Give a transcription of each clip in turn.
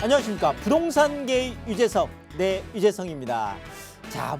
안녕하십니까. 부동산계의 유재석, 유재성입니다. 자,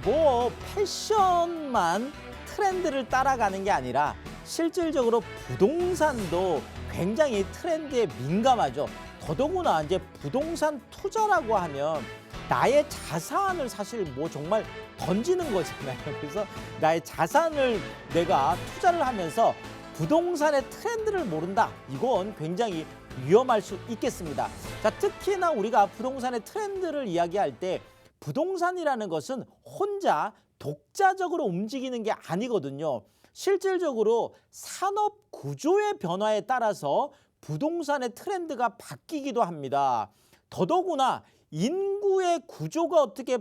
패션만 트렌드를 따라가는 게 아니라 실질적으로 부동산도 굉장히 트렌드에 민감하죠. 더더구나 이제 부동산 투자라고 하면 나의 자산을 사실 정말 던지는 거잖아요. 그래서 나의 자산을 내가 투자를 하면서 부동산의 트렌드를 모른다. 이건 굉장히 위험할 수 있겠습니다. 자, 특히나 우리가 부동산의 트렌드를 이야기할 때 부동산이라는 것은 혼자 독자적으로 움직이는 게 아니거든요. 실질적으로 산업 구조의 변화에 따라서 부동산의 트렌드가 바뀌기도 합니다. 더더구나 인구의 구조가 어떻게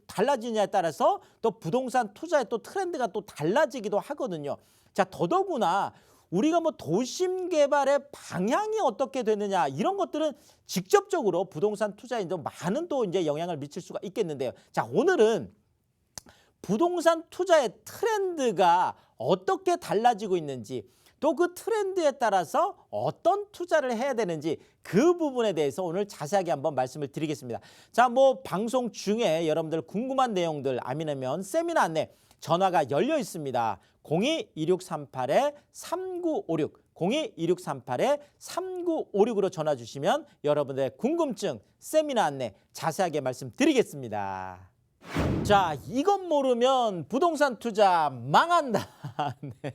달라지냐에 따라서 또 부동산 투자의 또 트렌드가 또 달라지기도 하거든요. 자, 더더구나 우리가 도심 개발의 방향이 어떻게 되느냐 이런 것들은 직접적으로 부동산 투자에 많은 또 이제 영향을 미칠 수가 있겠는데요. 자, 오늘은 부동산 투자의 트렌드가 어떻게 달라지고 있는지 또 그 트렌드에 따라서 어떤 투자를 해야 되는지 그 부분에 대해서 오늘 자세하게 한번 말씀을 드리겠습니다. 자, 방송 중에 여러분들 궁금한 내용들 아니면 세미나 안내 전화가 열려 있습니다. 02-2638-3956 02-2638-3956으로 전화 주시면 여러분들의 궁금증, 세미나 안내 자세하게 말씀드리겠습니다. 자, 이것 모르면 부동산 투자 망한다. 네.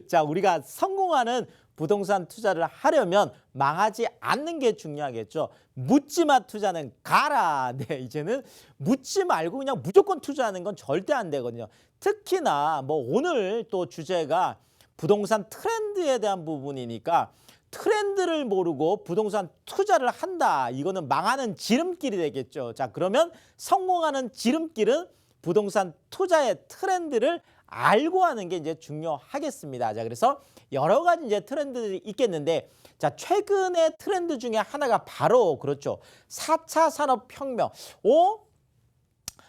자, 우리가 성공하는 부동산 투자를 하려면 망하지 않는 게 중요하겠죠. 묻지마 투자는 가라. 네, 이제는 묻지 말고 그냥 무조건 투자하는 건 절대 안 되거든요. 특히나 오늘 또 주제가 부동산 트렌드에 대한 부분이니까 트렌드를 모르고 부동산 투자를 한다. 이거는 망하는 지름길이 되겠죠. 자, 그러면 성공하는 지름길은 부동산 투자의 트렌드를 알고 하는 게 이제 중요하겠습니다. 자, 그래서 여러 가지 이제 트렌드들이 있겠는데, 자, 최근의 트렌드 중에 하나가 바로 그렇죠. 4차 산업혁명.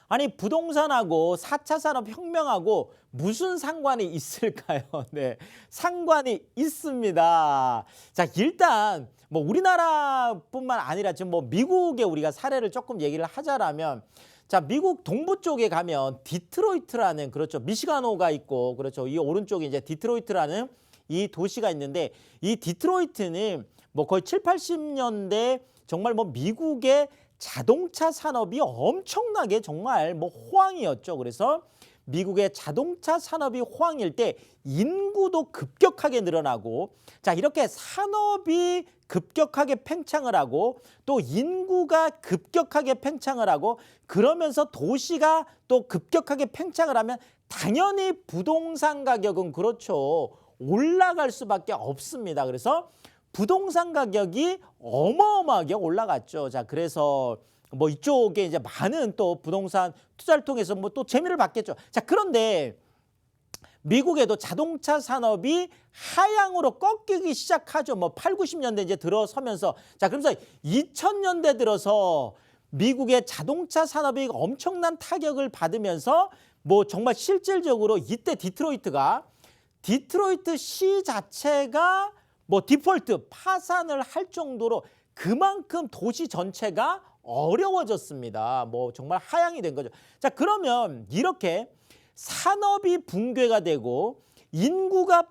아니, 부동산하고 4차 산업혁명하고 무슨 상관이 있을까요? 네, 상관이 있습니다. 자, 일단 우리나라뿐만 아니라 지금 미국에 우리가 사례를 조금 얘기를 하자라면, 자, 미국 동부 쪽에 가면 디트로이트라는 그렇죠. 미시간호가 있고 그렇죠. 이 오른쪽에 이제 디트로이트라는 이 도시가 있는데 이 디트로이트는 거의 7, 80년대 정말 미국의 자동차 산업이 엄청나게 정말 호황이었죠. 그래서 미국의 자동차 산업이 호황일 때 인구도 급격하게 늘어나고, 자, 이렇게 산업이 급격하게 팽창을 하고 또 인구가 급격하게 팽창을 하고 그러면서 도시가 또 급격하게 팽창을 하면 당연히 부동산 가격은 그렇죠. 올라갈 수밖에 없습니다. 그래서 부동산 가격이 어마어마하게 올라갔죠. 자, 그래서 이쪽에 이제 많은 또 부동산 투자를 통해서 또 재미를 받겠죠. 자, 그런데 미국에도 자동차 산업이 하향으로 꺾이기 시작하죠. 8, 90년대 이제 들어서면서, 자, 그러면서 2000년대 들어서 미국의 자동차 산업이 엄청난 타격을 받으면서 정말 실질적으로 이때 디트로이트 시 자체가 디폴트 파산을 할 정도로 그만큼 도시 전체가 어려워졌습니다. 정말 하향이 된 거죠. 자, 그러면 이렇게 산업이 붕괴가 되고 인구가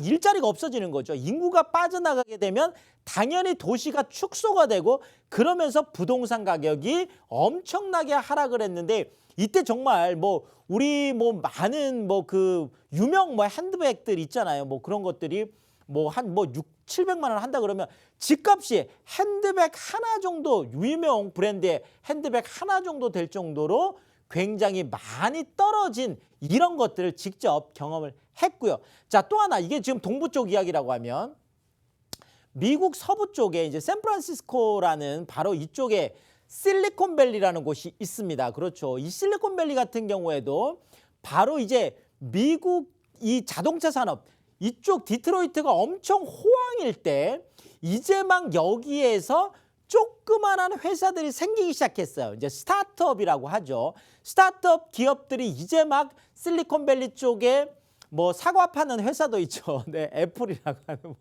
일자리가 없어지는 거죠. 인구가 빠져나가게 되면 당연히 도시가 축소가 되고 그러면서 부동산 가격이 엄청나게 하락을 했는데 이때 정말 우리 많은 그 유명 핸드백들 있잖아요. 그런 것들이 한 6, 700만 원 한다 그러면 집값이 핸드백 하나 정도, 유명 브랜드의 핸드백 하나 정도 될 정도로 굉장히 많이 떨어진 이런 것들을 직접 경험을 했고요. 자, 또 하나, 이게 지금 동부 쪽 이야기라고 하면 미국 서부 쪽에 이제 샌프란시스코라는 바로 이쪽에 실리콘밸리라는 곳이 있습니다. 그렇죠. 이 실리콘밸리 같은 경우에도 바로 이제 미국 이 자동차 산업 이쪽 디트로이트가 엄청 호황일 때 이제 막 여기에서 조그만한 회사들이 생기기 시작했어요. 이제 스타트업이라고 하죠. 스타트업 기업들이 이제 막 실리콘밸리 쪽에 사과 파는 회사도 있죠. 네, 애플이라고 하는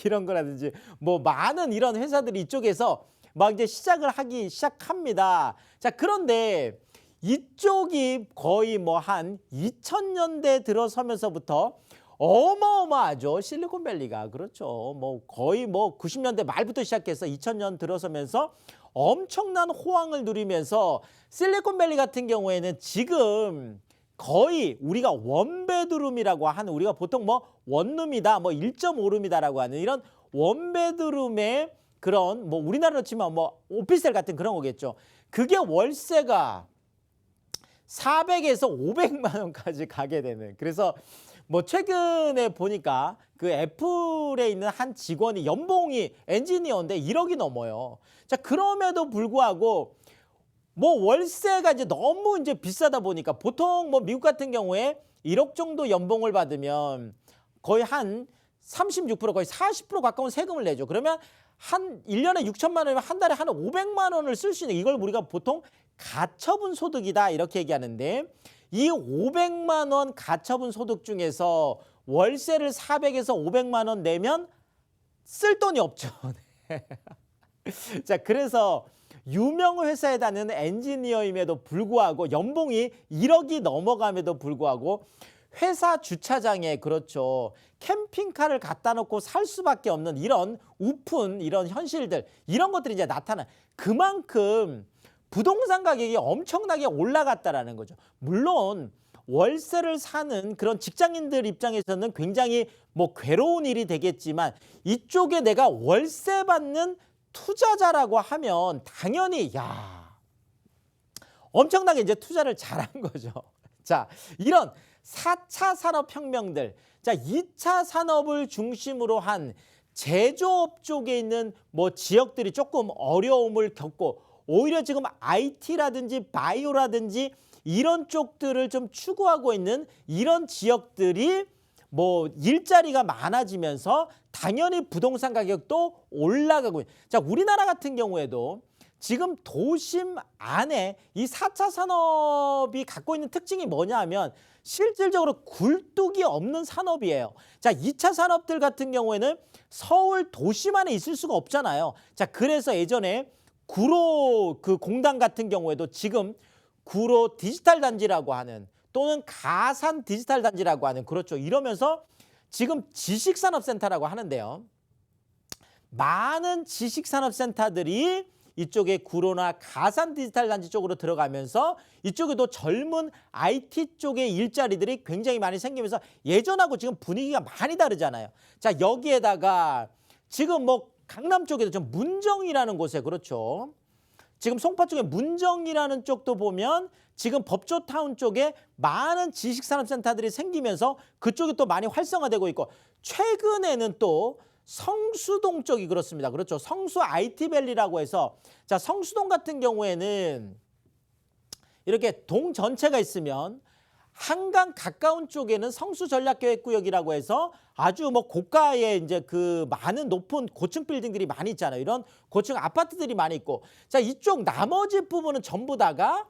이런 거라든지 많은 이런 회사들이 이쪽에서 막 이제 하기 시작합니다. 자, 그런데 이쪽이 거의 뭐 한 2000년대 들어서면서부터 어마어마하죠. 실리콘밸리가. 그렇죠. 뭐 거의 뭐 90년대 말부터 시작해서 2000년 들어서면서 엄청난 호황을 누리면서 실리콘밸리 같은 경우에는 지금 거의 우리가 원베드룸이라고 하는, 우리가 보통 뭐 원룸이다, 뭐 1.5룸이다라고 하는 이런 원베드룸의 그런, 뭐 우리나라로 치면 뭐 오피스텔 같은 그런 거겠죠. 그게 월세가 400에서 500만 원까지 가게 되는. 그래서 뭐 최근에 보니까 그 애플에 있는 한 직원이 연봉이 엔지니어인데 1억이 넘어요. 자, 그럼에도 불구하고 뭐 월세가 이제 너무 이제 비싸다 보니까 보통 뭐 미국 같은 경우에 1억 정도 연봉을 받으면 거의 한 36%, 거의 40% 가까운 세금을 내죠. 그러면 한 1년에 6천만 원이면 한 달에 한 500만 원을 쓸 수 있는, 이걸 우리가 보통 가처분 소득이다 이렇게 얘기하는데, 이 500만 원 가처분 소득 중에서 월세를 400에서 500만 원 내면 쓸 돈이 없죠. 자, 그래서 유명 회사에 다니는 엔지니어임에도 불구하고 연봉이 1억이 넘어감에도 불구하고 회사 주차장에, 그렇죠, 캠핑카를 갖다 놓고 살 수밖에 없는 이런 우픈, 이런 현실들, 이런 것들이 이제 나타나. 그만큼 부동산 가격이 엄청나게 올라갔다라는 거죠. 물론 월세를 사는 그런 직장인들 입장에서는 굉장히 뭐 괴로운 일이 되겠지만, 이쪽에 내가 월세 받는 투자자라고 하면 당연히 엄청나게 이제 투자를 잘한 거죠. 자, 이런 4차 산업혁명들, 자, 2차 산업을 중심으로 한 제조업 쪽에 있는 뭐 지역들이 조금 어려움을 겪고, 오히려 지금 IT라든지 바이오라든지 이런 쪽들을 좀 추구하고 있는 이런 지역들이 뭐 일자리가 많아지면서 당연히 부동산 가격도 올라가고 있는. 자, 우리나라 같은 경우에도 지금 도심 안에 이 4차 산업이 갖고 있는 특징이 뭐냐 하면 실질적으로 굴뚝이 없는 산업이에요. 자, 2차 산업들 같은 경우에는 서울 도심 안에 있을 수가 없잖아요. 자, 그래서 예전에 구로 그 공단 같은 경우에도 지금 구로 디지털 단지라고 하는, 또는 가산 디지털 단지라고 하는, 그렇죠, 이러면서 지금 지식산업센터라고 하는데요. 많은 지식산업센터들이 이쪽에 구로나 가산 디지털 단지 쪽으로 들어가면서 이쪽에도 젊은 IT 쪽의 일자리들이 굉장히 많이 생기면서 예전하고 지금 분위기가 많이 다르잖아요. 자, 여기에다가 지금 뭐 강남 쪽에도 좀 문정이라는 곳에, 그렇죠, 지금 송파 쪽에 문정이라는 쪽도 보면 지금 법조타운 쪽에 많은 지식산업센터들이 생기면서 그쪽이 또 많이 활성화되고 있고, 최근에는 또 성수동 쪽이 그렇습니다. 그렇죠. 성수 IT밸리라고 해서, 자, 성수동 같은 경우에는 이렇게 동 전체가 있으면 한강 가까운 쪽에는 성수 전략계획구역이라고 해서 아주 뭐 고가의 이제 그 많은 높은 고층 빌딩들이 많이 있잖아요. 이런 고층 아파트들이 많이 있고, 자, 이쪽 나머지 부분은 전부 다가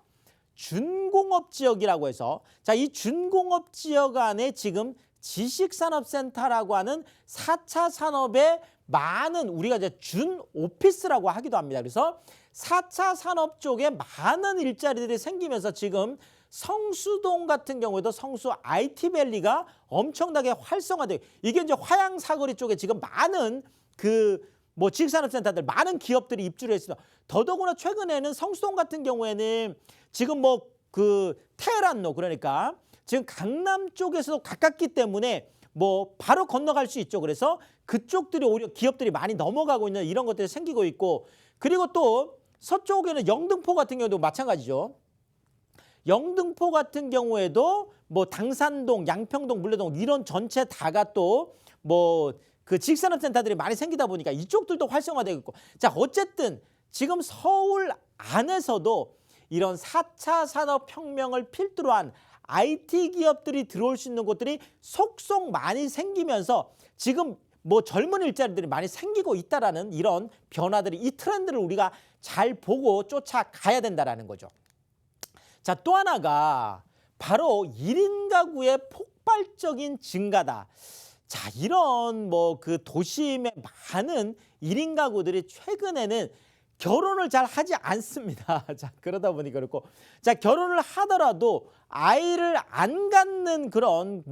준공업 지역이라고 해서, 자, 이 준공업 지역 안에 지금 지식산업센터라고 하는 4차 산업의 많은, 우리가 이제 준 오피스라고 하기도 합니다. 그래서 4차 산업 쪽에 많은 일자리들이 생기면서 지금 성수동 같은 경우에도 성수 IT밸리가 엄청나게 활성화돼요. 이게 이제 화양 사거리 쪽에 지금 많은 그 뭐 지식산업센터들, 많은 기업들이 입주를 했습니다. 더더구나 최근에는 성수동 같은 경우에는 지금 뭐 그 테헤란로, 그러니까 지금 강남 쪽에서도 가깝기 때문에 뭐 바로 건너갈 수 있죠. 그래서 그쪽들이 오히려 기업들이 많이 넘어가고 있는 이런 것들이 생기고 있고, 그리고 또 서쪽에는 영등포 같은 경우도 마찬가지죠. 영등포 같은 경우에도 뭐 당산동, 양평동, 물레동 이런 전체 다가 또 뭐 그 지식산업센터들이 많이 생기다 보니까 이쪽들도 활성화되고 있고, 자, 어쨌든 지금 서울 안에서도 이런 4차 산업혁명을 필두로 한 IT 기업들이 들어올 수 있는 곳들이 속속 많이 생기면서 지금 뭐 젊은 일자리들이 많이 생기고 있다라는 이런 변화들이, 이 트렌드를 우리가 잘 보고 쫓아가야 된다라는 거죠. 자, 또 하나가 바로 1인 가구의 폭발적인 증가다. 자, 이런 뭐 그 도심의 많은 1인 가구들이 최근에는 결혼을 잘 하지 않습니다. 자, 그러다 보니 그렇고. 자, 결혼을 하더라도 아이를 안 갖는 그런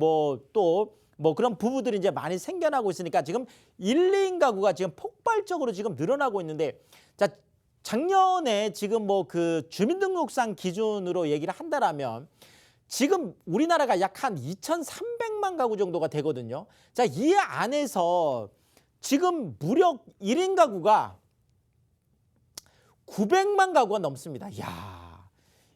그런 부부들이 이제 많이 생겨나고 있으니까 지금 1, 2인 가구가 지금 폭발적으로 지금 늘어나고 있는데, 자, 작년에 지금 그 주민등록상 기준으로 얘기를 한다라면 지금 우리나라가 약 한 2,300만 가구 정도가 되거든요. 자, 이 안에서 지금 무려 1인 가구가 900만 가구가 넘습니다. 야,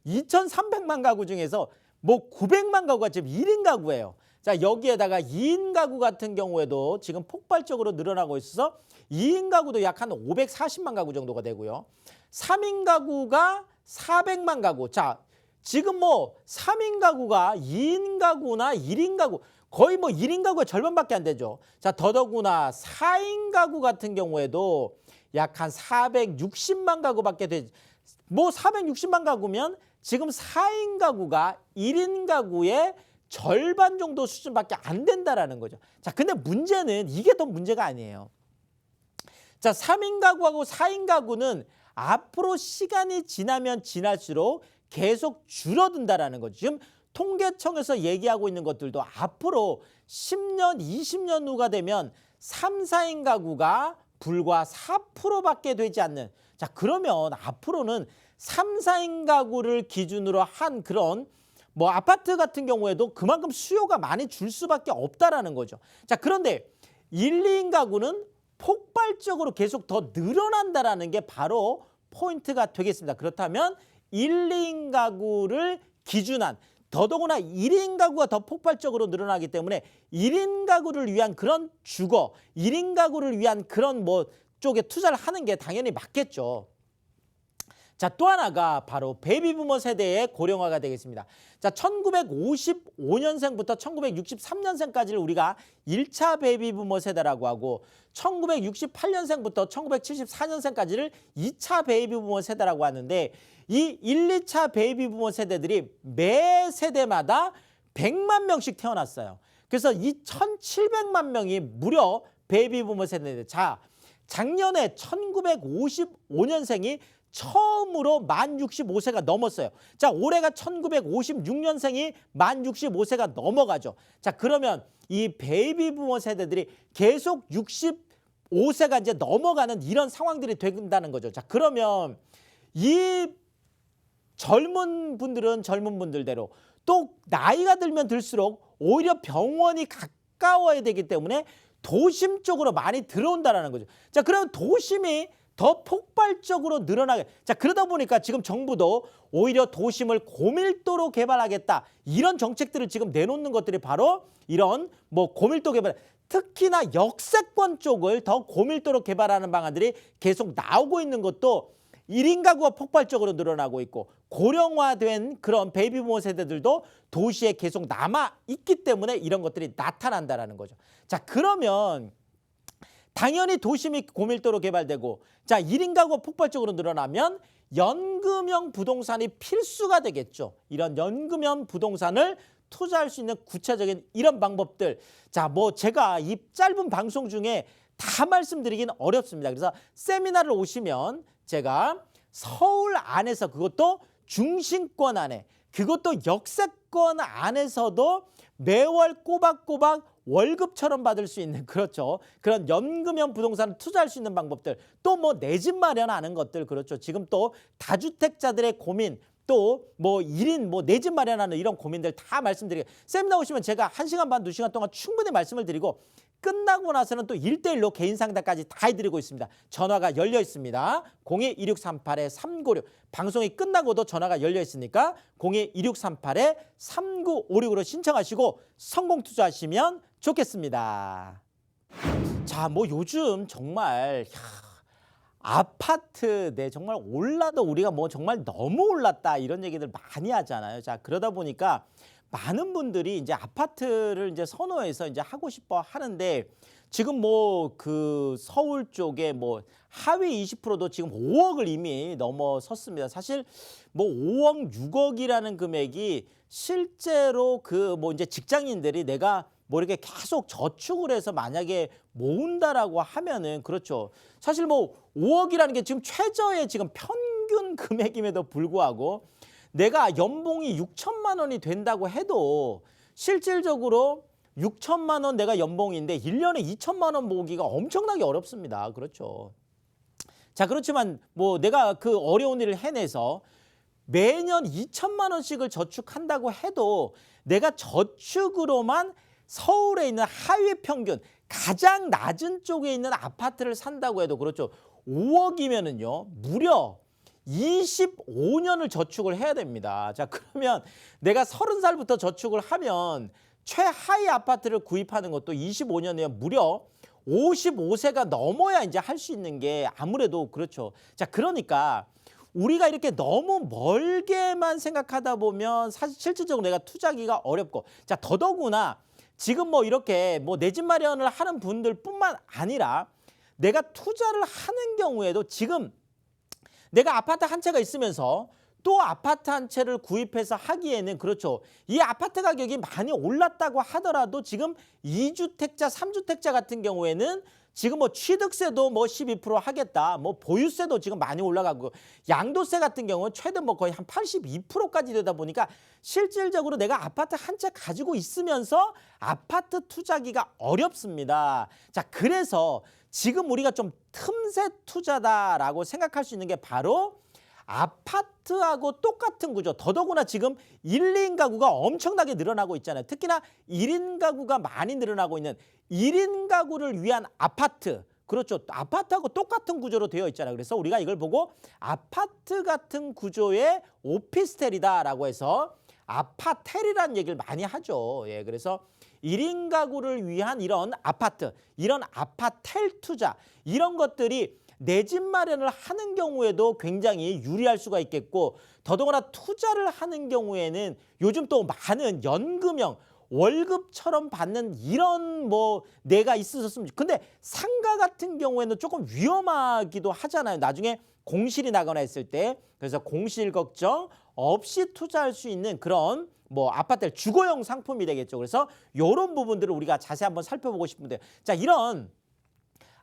2,300만 가구 중에서 900만 가구가 지금 1인 가구예요. 자, 여기에다가 2인 가구 같은 경우에도 지금 폭발적으로 늘어나고 있어서 2인 가구도 약 한 540만 가구 정도가 되고요. 3인 가구가 400만 가구. 자, 지금 3인 가구가 2인 가구나 1인 가구 거의 1인 가구의 절반밖에 안 되죠. 자, 더더구나 4인 가구 같은 경우에도 약 한 460만 가구밖에 되지. 460만 가구면 지금 4인 가구가 1인 가구의 절반 정도 수준밖에 안 된다라는 거죠. 자, 근데 문제는 이게 더 문제가 아니에요. 자, 3인 가구하고 4인 가구는 앞으로 시간이 지나면 지날수록 계속 줄어든다라는 거죠. 지금 통계청에서 얘기하고 있는 것들도 앞으로 10년, 20년 후가 되면 3, 4인 가구가 불과 4%밖에 되지 않는. 자, 그러면 앞으로는 3, 4인 가구를 기준으로 한 그런 아파트 같은 경우에도 그만큼 수요가 많이 줄 수밖에 없다라는 거죠. 자, 그런데 1, 2인 가구는 폭발적으로 계속 더 늘어난다라는 게 바로 포인트가 되겠습니다. 그렇다면 1, 2인 가구를 기준한 더더구나 1인 가구가 더 폭발적으로 늘어나기 때문에 1인 가구를 위한 그런 주거, 1인 가구를 위한 그런 쪽에 투자를 하는 게 당연히 맞겠죠. 자, 또 하나가 바로 베이비부머 세대의 고령화가 되겠습니다. 자, 1955년생부터 1963년생까지를 우리가 1차 베이비부머 세대라고 하고 1968년생부터 1974년생까지를 2차 베이비부머 세대라고 하는데 이 1, 2차 베이비부머 세대들이 매 세대마다 100만 명씩 태어났어요. 그래서 이 1,700만 명이 무려 베이비부머 세대인데, 자, 작년에 1955년생이 처음으로 만 65세가 넘었어요. 자, 올해가 1956년생이 만 65세가 넘어가죠. 자, 그러면 이 베이비부머 세대들이 계속 65세가 이제 넘어가는 이런 상황들이 된다는 거죠. 자, 그러면 이 젊은 분들은 젊은 분들대로 또 나이가 들면 들수록 오히려 병원이 가까워야 되기 때문에 도심 쪽으로 많이 들어온다는 거죠. 자, 그러면 도심이 더 폭발적으로 늘어나게. 자, 그러다 보니까 지금 정부도 오히려 도심을 고밀도로 개발하겠다. 이런 정책들을 지금 내놓는 것들이 바로 이런 고밀도 개발. 특히나 역세권 쪽을 더 고밀도로 개발하는 방안들이 계속 나오고 있는 것도 1인 가구가 폭발적으로 늘어나고 있고 고령화된 그런 베이비부머 세대들도 도시에 계속 남아있기 때문에 이런 것들이 나타난다는 거죠. 자, 그러면 당연히 도심이 고밀도로 개발되고, 자, 1인 가구가 폭발적으로 늘어나면 연금형 부동산이 필수가 되겠죠. 이런 연금형 부동산을 투자할 수 있는 구체적인 이런 방법들. 자, 제가 이 짧은 방송 중에 다 말씀드리긴 어렵습니다. 그래서 세미나를 오시면 제가 서울 안에서, 그것도 중심권 안에, 그것도 역세권 안에서도 매월 꼬박꼬박 월급처럼 받을 수 있는, 그렇죠, 그런 연금형 부동산을 투자할 수 있는 방법들, 또 내 집 마련하는 것들, 그렇죠. 지금 또 다주택자들의 고민, 또 1인 내 집 마련하는 이런 고민들 다 말씀드리고, 세미나 오시면 제가 1시간 반, 2시간 동안 충분히 말씀을 드리고 끝나고 나서는 또 1대1로 개인 상담까지 다 해드리고 있습니다. 전화가 열려 있습니다. 02-2638-3956. 방송이 끝나고도 전화가 열려 있으니까 02-2638-3956으로 신청하시고 성공 투자하시면 좋겠습니다. 자, 요즘 정말 아파트 정말 올라도 우리가 정말 너무 올랐다 이런 얘기들 많이 하잖아요. 자, 그러다 보니까 많은 분들이 이제 아파트를 이제 선호해서 이제 하고 싶어 하는데, 지금 그 서울 쪽에 하위 20%도 지금 5억을 이미 넘어섰습니다. 사실 5억, 6억이라는 금액이 실제로 이제 직장인들이 내가 뭐 이렇게 계속 저축을 해서 만약에 모은다라고 하면은 그렇죠. 사실 뭐 5억이라는 게 지금 최저의 지금 평균 금액임에도 불구하고 내가 연봉이 6천만 원이 된다고 해도 실질적으로 6천만 원 내가 연봉인데 1년에 2천만 원 모으기가 엄청나게 어렵습니다. 그렇죠. 자, 그렇지만 뭐 내가 그 어려운 일을 해내서 매년 2천만 원씩을 저축한다고 해도 내가 저축으로만 서울에 있는 하위 평균 가장 낮은 쪽에 있는 아파트를 산다고 해도 그렇죠. 5억이면은요. 무려 25년을 저축을 해야 됩니다. 자, 그러면 내가 30살부터 저축을 하면 최하위 아파트를 구입하는 것도 25년이면 무려 55세가 넘어야 이제 할 수 있는 게 아무래도 그렇죠. 자, 그러니까 우리가 이렇게 너무 멀게만 생각하다 보면 사실 실질적으로 내가 투자하기가 어렵고, 자, 더더구나 지금 뭐 이렇게 뭐 내 집 마련을 하는 분들뿐만 아니라 내가 투자를 하는 경우에도 지금 내가 아파트 한 채가 있으면서 또 아파트 한 채를 구입해서 하기에는 그렇죠. 이 아파트 가격이 많이 올랐다고 하더라도 지금 2주택자, 3주택자 같은 경우에는 지금 뭐 취득세도 뭐 12% 하겠다. 뭐 보유세도 지금 많이 올라가고 양도세 같은 경우는 최대 뭐 거의 한 82%까지 되다 보니까 실질적으로 내가 아파트 한 채 가지고 있으면서 아파트 투자하기가 어렵습니다. 자, 그래서 지금 우리가 좀 틈새 투자다라고 생각할 수 있는 게 바로 아파트하고 똑같은 구조. 더더구나 지금 1, 2인 가구가 엄청나게 늘어나고 있잖아요. 특히나 1인 가구가 많이 늘어나고 있는 1인 가구를 위한 아파트. 그렇죠. 아파트하고 똑같은 구조로 되어 있잖아요. 그래서 우리가 이걸 보고 아파트 같은 구조의 오피스텔이다라고 해서 아파텔이라는 얘기를 많이 하죠. 예, 그래서 1인 가구를 위한 이런 아파트, 이런 아파텔 투자, 이런 것들이 내 집 마련을 하는 경우에도 굉장히 유리할 수가 있겠고, 더더구나 투자를 하는 경우에는 요즘 또 많은 연금형, 월급처럼 받는 이런 뭐 내가 있었으면 근데 상가 같은 경우에는 조금 위험하기도 하잖아요. 나중에 공실이 나거나 했을 때. 그래서 공실 걱정 없이 투자할 수 있는 그런 뭐 아파트 주거용 상품이 되겠죠. 그래서 이런 부분들을 우리가 자세히 한번 살펴보고 싶은데, 자, 이런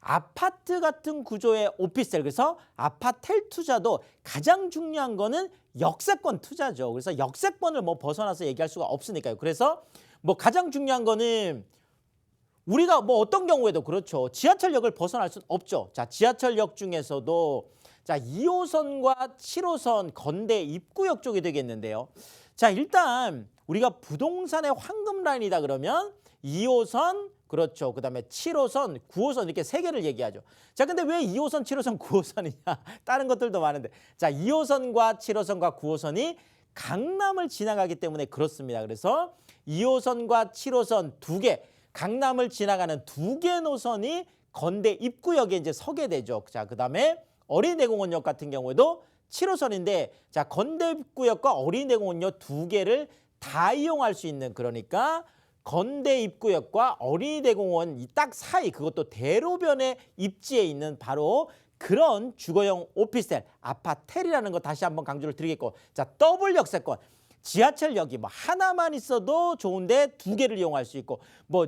아파트 같은 구조의 오피스텔, 그래서 아파텔 투자도 가장 중요한 거는 역세권 투자죠. 그래서 역세권을 뭐 벗어나서 얘기할 수가 없으니까요. 그래서 뭐 가장 중요한 거는 우리가 뭐 어떤 경우에도 그렇죠. 지하철역을 벗어날 수는 없죠. 자, 지하철역 중에서도 자, 2호선과 7호선 건대 입구역 쪽이 되겠는데요. 자, 일단 우리가 부동산의 황금 라인이다 그러면 2호선, 그렇죠. 그다음에 7호선, 9호선 이렇게 세 개를 얘기하죠. 자, 근데 왜 2호선, 7호선, 9호선이냐? 다른 것들도 많은데. 자, 2호선과 7호선과 9호선이 강남을 지나가기 때문에 그렇습니다. 그래서 2호선과 7호선 두 개, 강남을 지나가는 두 개 노선이 건대 입구역에 이제 서게 되죠. 자, 그다음에 어린이대공원역 같은 경우에도 7호선인데, 자, 건대 입구역과 어린이대공원역 두 개를 다 이용할 수 있는, 그러니까 건대 입구역과 어린이대공원 이 딱 사이, 그것도 대로변의 입지에 있는 바로 그런 주거용 오피스텔, 아파텔이라는 거 다시 한번 강조를 드리겠고, 자, 더블 역세권, 지하철역이 뭐 하나만 있어도 좋은데 두 개를 이용할 수 있고, 뭐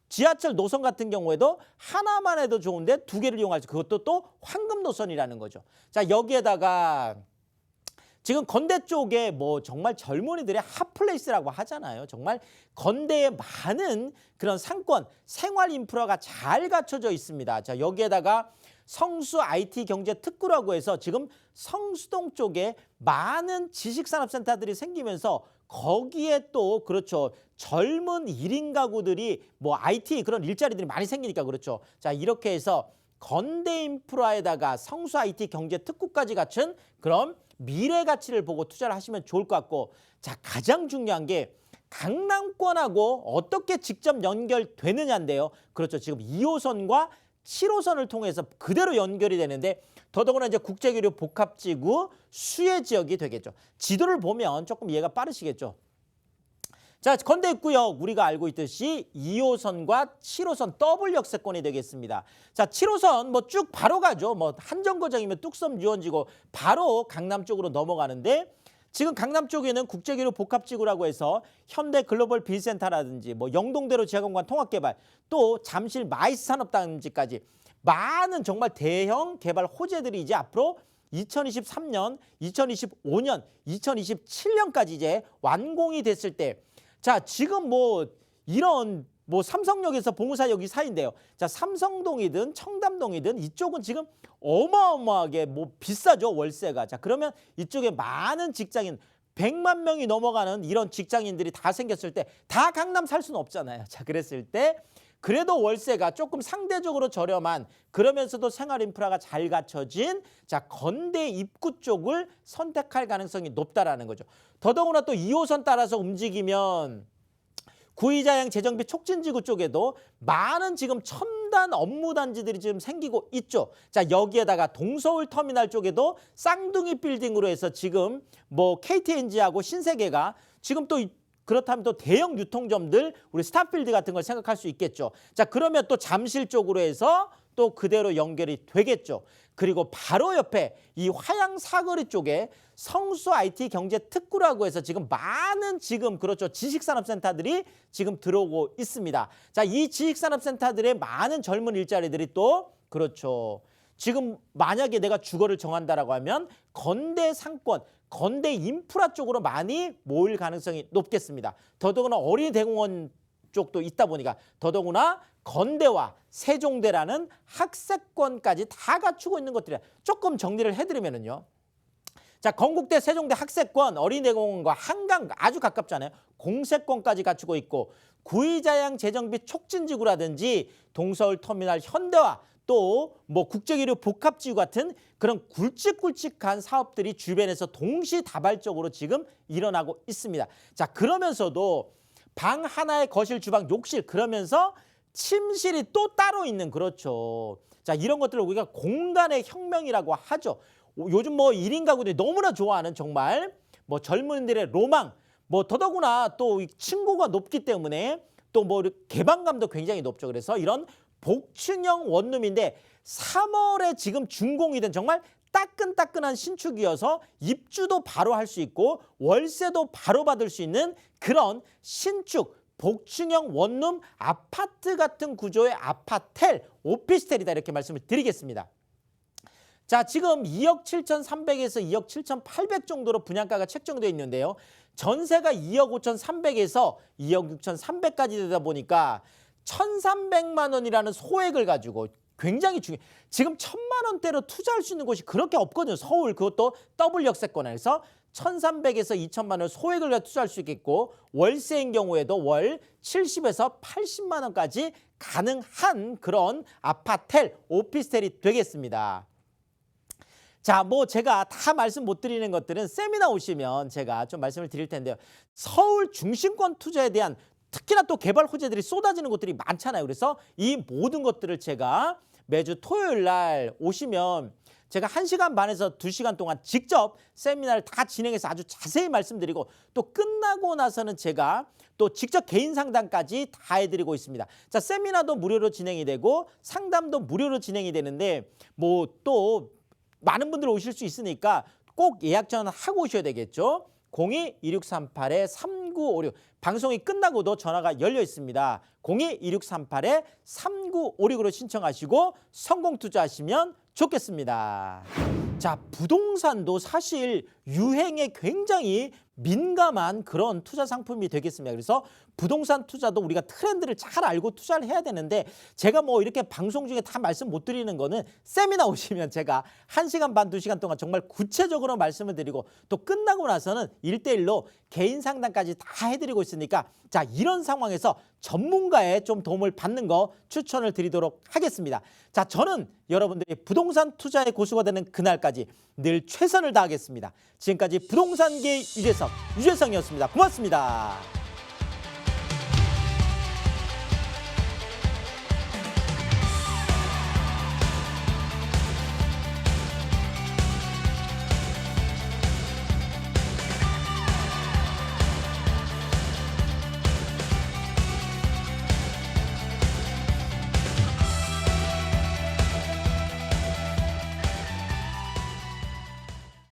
지하철 노선 같은 경우에도 하나만 해도 좋은데 두 개를 이용할 수, 그것도 또 황금 노선이라는 거죠. 자, 여기에다가 지금 건대 쪽에 뭐 정말 젊은이들의 핫플레이스라고 하잖아요. 정말 건대에 많은 그런 상권, 생활 인프라가 잘 갖춰져 있습니다. 자, 여기에다가 성수 IT 경제 특구라고 해서 지금 성수동 쪽에 많은 지식산업센터들이 생기면서 거기에 또 그렇죠. 젊은 1인 가구들이 뭐 IT 그런 일자리들이 많이 생기니까 그렇죠. 자, 이렇게 해서 건대 인프라에다가 성수 IT 경제 특구까지 갖춘 그런 미래 가치를 보고 투자를 하시면 좋을 것 같고, 자, 가장 중요한 게 강남권하고 어떻게 직접 연결되느냐인데요. 그렇죠. 지금 2호선과 7호선을 통해서 그대로 연결이 되는데, 더더구나 이제 국제교류 복합지구 수혜 지역이 되겠죠. 지도를 보면 조금 이해가 빠르시겠죠. 자, 건대 입구역 우리가 알고 있듯이 2호선과 7호선 더블 역세권이 되겠습니다. 자, 7호선 뭐 쭉 바로 가죠. 뭐 한정거장이면 뚝섬 유원지고 바로 강남 쪽으로 넘어가는데, 지금 강남 쪽에는 국제기류 복합지구라고 해서 현대 글로벌 비센터라든지 뭐 영동대로 지하공간 통합개발 또 잠실 마이스 산업단지까지 많은 정말 대형 개발 호재들이 이제 앞으로 2023년, 2025년, 2027년까지 이제 완공이 됐을 때 자, 지금 뭐 이런 뭐 삼성역에서 봉우사역이 사이인데요. 자, 삼성동이든 청담동이든 이쪽은 지금 어마어마하게 뭐 비싸죠, 월세가. 자, 그러면 이쪽에 많은 직장인 100만 명이 넘어가는 이런 직장인들이 다 생겼을 때 다 강남 살 수는 없잖아요. 자, 그랬을 때 그래도 월세가 조금 상대적으로 저렴한 그러면서도 생활 인프라가 잘 갖춰진 자, 건대 입구 쪽을 선택할 가능성이 높다라는 거죠. 더더구나 또 2호선 따라서 움직이면 구이자양 재정비 촉진지구 쪽에도 많은 지금 첨단 업무단지들이 지금 생기고 있죠. 자, 여기에다가 동서울 터미널 쪽에도 쌍둥이 빌딩으로 해서 지금 뭐 KTNG하고 신세계가 지금 또 그렇다면 또 대형 유통점들 우리 스타필드 같은 걸 생각할 수 있겠죠. 자, 그러면 또 잠실 쪽으로 해서 또 그대로 연결이 되겠죠. 그리고 바로 옆에 이 화양 사거리 쪽에 성수 IT 경제 특구라고 해서 지금 많은 지금 그렇죠. 지식산업센터들이 지금 들어오고 있습니다. 자, 이 지식산업센터들의 많은 젊은 일자리들이 또 그렇죠. 지금 만약에 내가 주거를 정한다라고 하면 건대 상권, 건대 인프라 쪽으로 많이 모일 가능성이 높겠습니다. 더더구나 어린이대공원 쪽도 있다 보니까 더더구나 건대와 세종대라는 학세권까지 다 갖추고 있는 것들이 조금 정리를 해드리면은요. 자, 건국대 세종대 학세권 어린이대공원과 한강 아주 가깝잖아요. 공세권까지 갖추고 있고 구이자양 재정비 촉진지구라든지 동서울 터미널 현대화 또 뭐 국제기류 복합지구 같은 그런 굵직굵직한 사업들이 주변에서 동시다발적으로 지금 일어나고 있습니다. 자, 그러면서도 방 하나에 거실, 주방, 욕실 그러면서 침실이 또 따로 있는 그렇죠. 자, 이런 것들을 우리가 공간의 혁명이라고 하죠. 요즘 뭐 1인 가구들이 너무나 좋아하는 정말 뭐 젊은이들의 로망, 뭐 더더구나 또 층고가 높기 때문에 또 뭐 개방감도 굉장히 높죠. 그래서 이런 복층형 원룸인데 3월에 지금 준공이 된 정말 따끈따끈한 신축이어서 입주도 바로 할 수 있고 월세도 바로 받을 수 있는 그런 신축 복층형 원룸 아파트 같은 구조의 아파텔, 오피스텔이다 이렇게 말씀을 드리겠습니다. 자, 지금 2억 7,300에서 2억 7,800 정도로 분양가가 책정되어 있는데요. 전세가 2억 5,300에서 2억 6,300까지 되다 보니까 1,300만 원이라는 소액을 가지고 굉장히 중요해요. 지금 1,000만 원대로 투자할 수 있는 곳이 그렇게 없거든요. 서울 그것도 더블 역세권에서 1,300에서 2,000만 원 소액을 가지고 투자할 수 있겠고 월세인 경우에도 월 70에서 80만 원까지 가능한 그런 아파텔, 오피스텔이 되겠습니다. 자, 뭐 제가 다 말씀 못 드리는 것들은 세미나 오시면 제가 좀 말씀을 드릴 텐데요. 서울 중심권 투자에 대한 특히나 또 개발 호재들이 쏟아지는 곳들이 많잖아요. 그래서 이 모든 것들을 제가 매주 토요일 날 오시면 제가 1시간 반에서 2시간 동안 직접 세미나를 다 진행해서 아주 자세히 말씀드리고 또 끝나고 나서는 제가 또 직접 개인 상담까지 다 해드리고 있습니다. 자, 세미나도 무료로 진행이 되고 상담도 무료로 진행이 되는데 뭐 또 많은 분들 오실 수 있으니까 꼭 예약 전화하고 오셔야 되겠죠. 02-2638-3956 방송이 끝나고도 전화가 열려 있습니다. 02-2638-3956으로 신청하시고 성공 투자하시면 좋겠습니다. 자, 부동산도 사실 유행에 굉장히 민감한 그런 투자 상품이 되겠습니다. 그래서 부동산 투자도 우리가 트렌드를 잘 알고 투자를 해야 되는데 제가 뭐 이렇게 방송 중에 다 말씀 못 드리는 거는 세미나 오시면 제가 1시간 반, 2시간 동안 정말 구체적으로 말씀을 드리고 또 끝나고 나서는 1대1로 개인 상담까지 다 해드리고 있으니까 자, 이런 상황에서 전문가의 좀 도움을 받는 거 추천을 드리도록 하겠습니다. 자, 저는 여러분들이 부동산 투자의 고수가 되는 그날까지 늘 최선을 다하겠습니다. 지금까지 부동산계 유재성이었습니다. 고맙습니다.